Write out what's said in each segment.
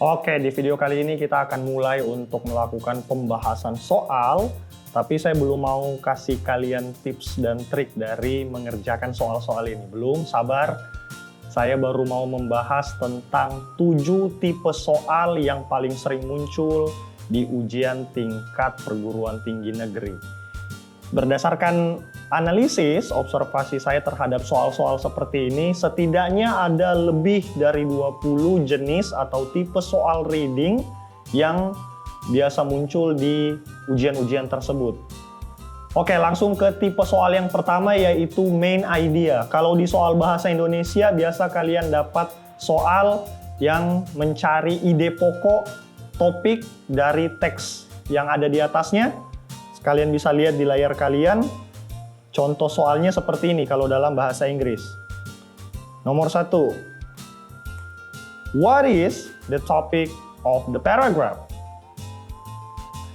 Oke, di video kali ini kita akan mulai untuk melakukan pembahasan soal, tapi saya belum mau kasih kalian tips dan trik dari mengerjakan soal-soal ini. Belum, sabar. Saya baru mau membahas tentang 7 tipe soal yang paling sering muncul di ujian tingkat perguruan tinggi negeri. Berdasarkan analisis, observasi saya terhadap soal-soal seperti ini, setidaknya ada lebih dari 20 jenis atau tipe soal reading yang biasa muncul di ujian-ujian tersebut. Oke, langsung ke tipe soal yang pertama, yaitu main idea. Kalau di soal bahasa Indonesia, biasa kalian dapat soal yang mencari ide pokok topik dari teks yang ada di atasnya. Kalian bisa lihat di layar kalian. Contoh soalnya seperti ini kalau dalam bahasa Inggris. Nomor 1. What is the topic of the paragraph?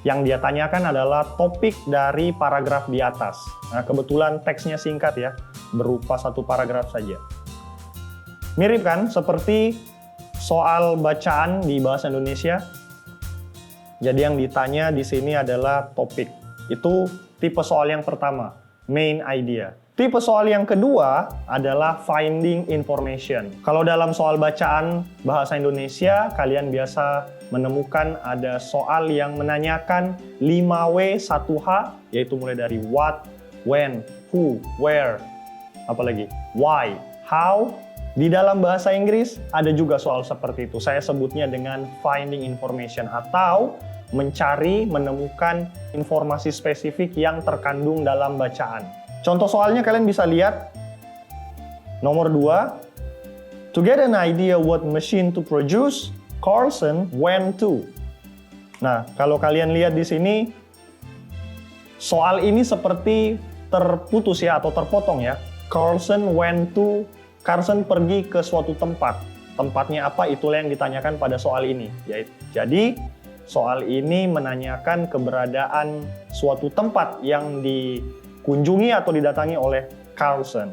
Yang dia tanyakan adalah topik dari paragraf di atas. Nah, kebetulan teksnya singkat ya, berupa satu paragraf saja. Mirip kan seperti soal bacaan di bahasa Indonesia. Jadi yang ditanya di sini adalah topik. Itu tipe soal yang pertama, main idea. Tipe soal yang kedua adalah finding information. Kalau dalam soal bacaan bahasa Indonesia, kalian biasa menemukan ada soal yang menanyakan 5W 1H, yaitu mulai dari what, when, who, where, apalagi why, how. Di dalam bahasa Inggris ada juga soal seperti itu. Saya sebutnya dengan finding information atau mencari, menemukan informasi spesifik yang terkandung dalam bacaan. Contoh soalnya kalian bisa lihat. Nomor 2. To get an idea what machine to produce, Carlson went to. Nah, kalau kalian lihat di sini, soal ini seperti terputus ya atau terpotong ya. Carlson pergi ke suatu tempat. Tempatnya apa? Itulah yang ditanyakan pada soal ini. Jadi, soal ini menanyakan keberadaan suatu tempat yang dikunjungi atau didatangi oleh Carlson.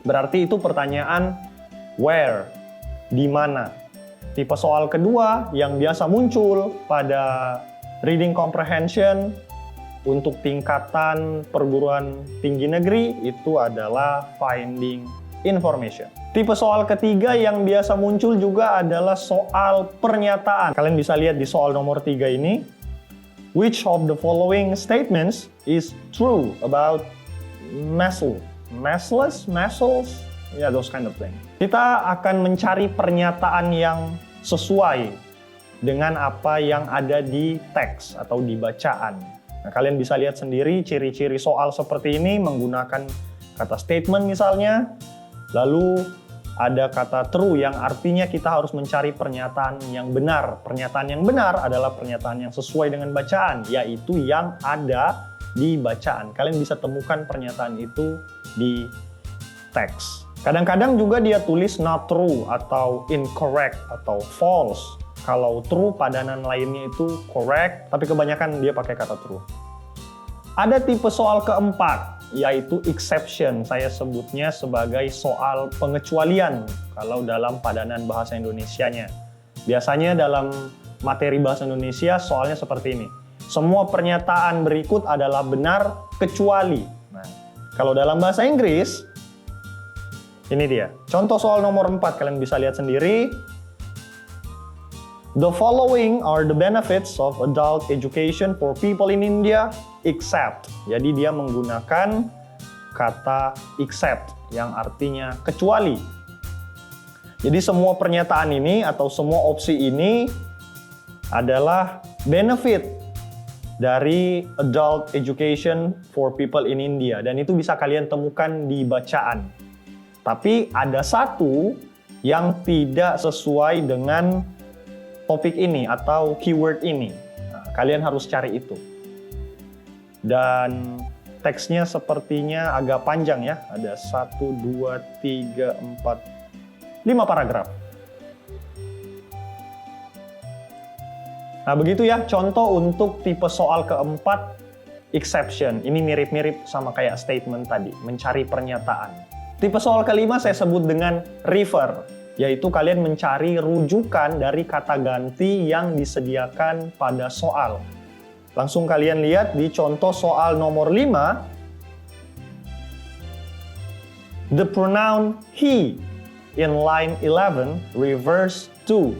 Berarti itu pertanyaan where, di mana. Tipe soal kedua yang biasa muncul pada reading comprehension untuk tingkatan perguruan tinggi negeri itu adalah finding information. Tipe soal ketiga yang biasa muncul juga adalah soal pernyataan. Kalian bisa lihat di soal nomor 3 ini. Which of the following statements is true about measles? Measles? Yeah, those kind of thing. Kita akan mencari pernyataan yang sesuai dengan apa yang ada di teks atau di bacaan. Nah, kalian bisa lihat sendiri ciri-ciri soal seperti ini menggunakan kata statement misalnya. Lalu ada kata true yang artinya kita harus mencari pernyataan yang benar. Pernyataan yang benar adalah pernyataan yang sesuai dengan bacaan, yaitu yang ada di bacaan. Kalian bisa temukan pernyataan itu di teks. Kadang-kadang juga dia tulis not true atau incorrect atau false. Kalau true padanan lainnya itu correct, tapi kebanyakan dia pakai kata true. Ada tipe soal keempat, yaitu exception. Saya sebutnya sebagai soal pengecualian kalau dalam padanan bahasa Indonesianya. Biasanya dalam materi bahasa Indonesia soalnya seperti ini. Semua pernyataan berikut adalah benar kecuali. Nah, kalau dalam bahasa Inggris, ini dia. Contoh soal nomor 4, kalian bisa lihat sendiri. The following are the benefits of adult education for people in India, except. Jadi dia menggunakan kata except yang artinya kecuali. Jadi semua pernyataan ini atau semua opsi ini adalah benefit dari adult education for people in India. Dan itu bisa kalian temukan di bacaan. Tapi ada satu yang tidak sesuai dengan topik ini atau keyword ini. Nah, kalian harus cari itu. Dan teksnya sepertinya agak panjang ya. Ada 1, 2, 3, 4, 5 paragraf. Nah, begitu ya contoh untuk tipe soal keempat, exception. Ini mirip-mirip sama kayak statement tadi, mencari pernyataan. Tipe soal kelima saya sebut dengan refer. yaitu kalian mencari rujukan dari kata ganti yang disediakan pada soal. Langsung kalian lihat di contoh soal nomor 5. The pronoun he in line 11 reverse to.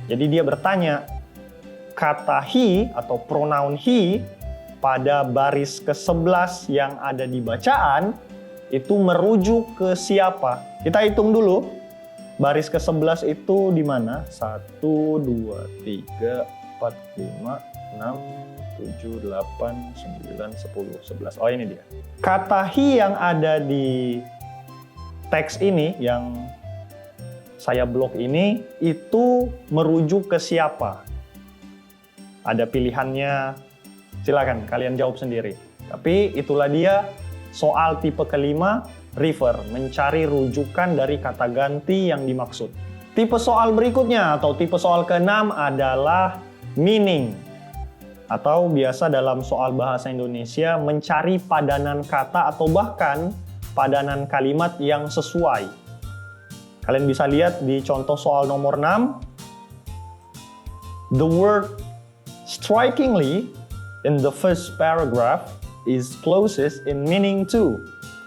Jadi dia bertanya, kata he atau pronoun he pada baris ke-11 yang ada di bacaan itu merujuk ke siapa? Kita hitung dulu. Baris ke-11 itu di mana? 1, 2, 3, 4, 5, 6, 7, 8, 9, 10, 11. Oh, ini dia. Kata he yang ada di teks ini, yang saya blok ini, itu merujuk ke siapa? Ada pilihannya, silakan kalian jawab sendiri. Tapi itulah dia soal tipe kelima, refer, mencari rujukan dari kata ganti yang dimaksud. Tipe soal berikutnya atau tipe soal keenam adalah meaning. Atau biasa dalam soal bahasa Indonesia mencari padanan kata atau bahkan padanan kalimat yang sesuai. Kalian bisa lihat di contoh soal nomor 6. The word strikingly in the first paragraph is closest in meaning to.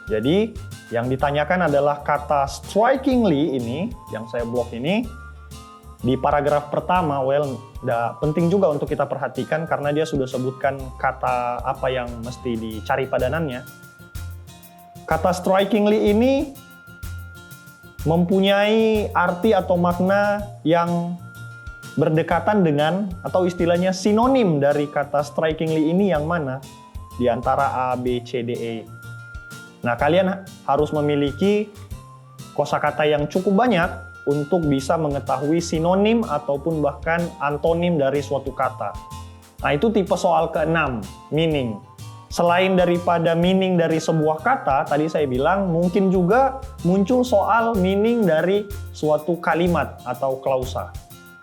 Jadi, yang ditanyakan adalah kata strikingly ini, yang saya blok ini, di paragraf pertama, penting juga untuk kita perhatikan karena dia sudah sebutkan kata apa yang mesti dicari padanannya. Kata strikingly ini mempunyai arti atau makna yang berdekatan dengan, atau istilahnya sinonim dari kata strikingly ini yang mana? Di antara A, B, C, D, E. Nah, kalian harus memiliki kosakata yang cukup banyak untuk bisa mengetahui sinonim ataupun bahkan antonim dari suatu kata. Nah, itu tipe soal ke-6, meaning. Selain daripada meaning dari sebuah kata, tadi saya bilang mungkin juga muncul soal meaning dari suatu kalimat atau klausa.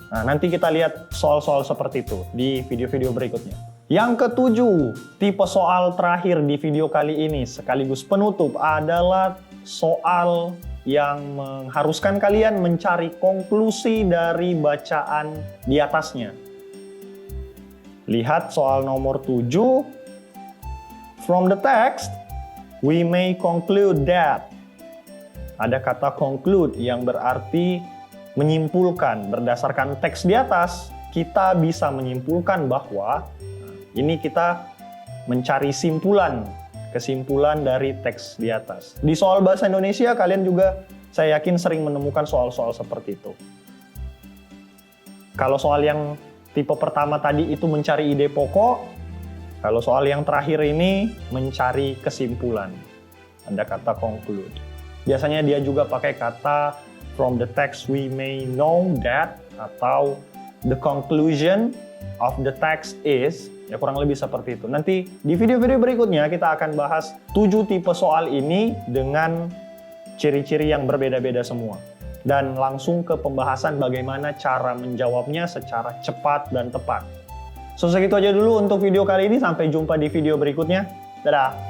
Nah, nanti kita lihat soal-soal seperti itu di video-video berikutnya. Yang ketujuh, tipe soal terakhir di video kali ini sekaligus penutup adalah soal yang mengharuskan kalian mencari konklusi dari bacaan di atasnya. Lihat soal nomor 7. From the text, we may conclude that. Ada kata conclude yang berarti menyimpulkan. Berdasarkan teks di atas, kita bisa menyimpulkan bahwa ini kita mencari kesimpulan dari teks di atas. Di soal bahasa Indonesia, kalian juga saya yakin sering menemukan soal-soal seperti itu. Kalau soal yang tipe pertama tadi itu mencari ide pokok, kalau soal yang terakhir ini mencari kesimpulan. Ada kata conclude. Biasanya dia juga pakai kata from the text we may know that, atau the conclusion of the text is. Ya, kurang lebih seperti itu. Nanti di video-video berikutnya kita akan bahas 7 tipe soal ini dengan ciri-ciri yang berbeda-beda semua. Dan langsung ke pembahasan bagaimana cara menjawabnya secara cepat dan tepat. So, segitu aja dulu untuk video kali ini. Sampai jumpa di video berikutnya. Dadah!